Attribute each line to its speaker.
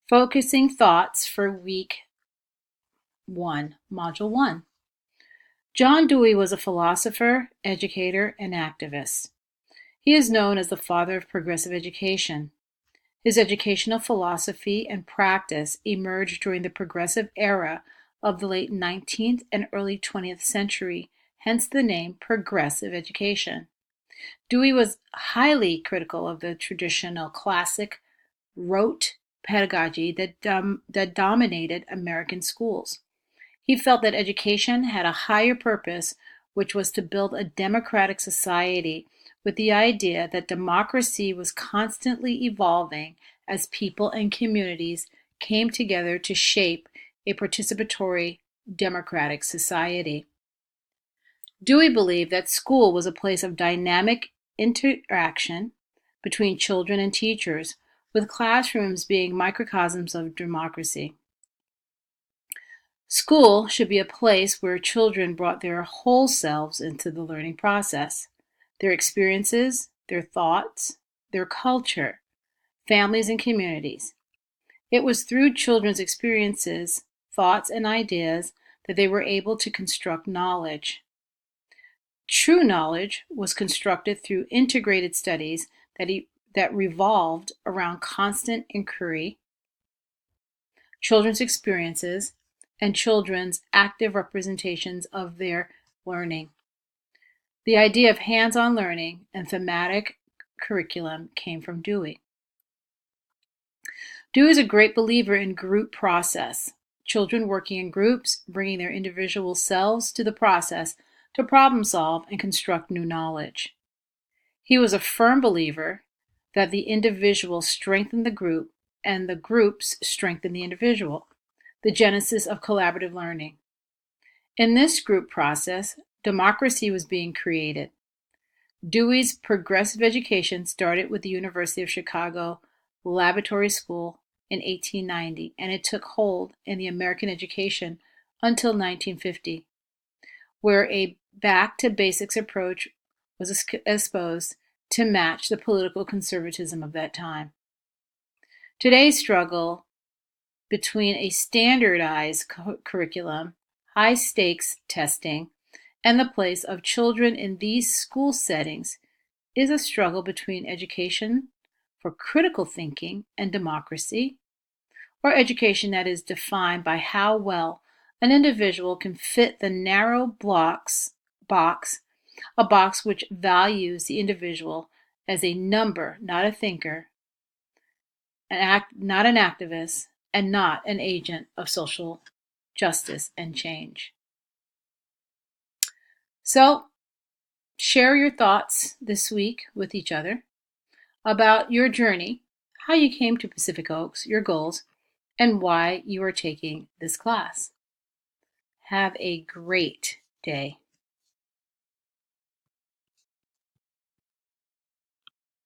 Speaker 1: Focusing thoughts for week 1, module 1. John Dewey was a philosopher, educator, and activist. He is known as the father of progressive education. His educational philosophy and practice emerged during the progressive era of the late 19th and early 20th century, hence the name progressive education. Dewey was highly critical of the traditional classic rote pedagogy that dominated American schools. He felt that education had a higher purpose, which was to build a democratic society with the idea that democracy was constantly evolving as people and communities came together to shape a participatory democratic society. Dewey believed that school was a place of dynamic interaction between children and teachers, with classrooms being microcosms of democracy. School should be a place where children brought their whole selves into the learning process, their experiences, their thoughts, their culture, families, and communities. It was through children's experiences, thoughts, and ideas that they were able to construct knowledge. True knowledge was constructed through integrated studies that revolved around constant inquiry, children's experiences, and children's active representations of their learning. The idea of hands-on learning and thematic curriculum came from Dewey. Dewey is a great believer in group process, children working in groups, bringing their individual selves to the process to problem solve and construct new knowledge. He was a firm believer that the individual strengthened the group and the groups strengthened the individual, the genesis of collaborative learning. In this group process, democracy was being created. Dewey's progressive education started with the University of Chicago Laboratory School in 1890, and it took hold in the American education until 1950, where a back-to-basics approach was espoused to match the political conservatism of that time. Today's struggle between a standardized curriculum, high-stakes testing, and the place of children in these school settings is a struggle between education for critical thinking and democracy, or education that is defined by how well an individual can fit the narrow box, a box which values the individual as a number, not a thinker, not an activist, and not an agent of social justice and change. So, share your thoughts this week with each other about your journey, how you came to Pacific Oaks, your goals, and why you are taking this class. Have a great day.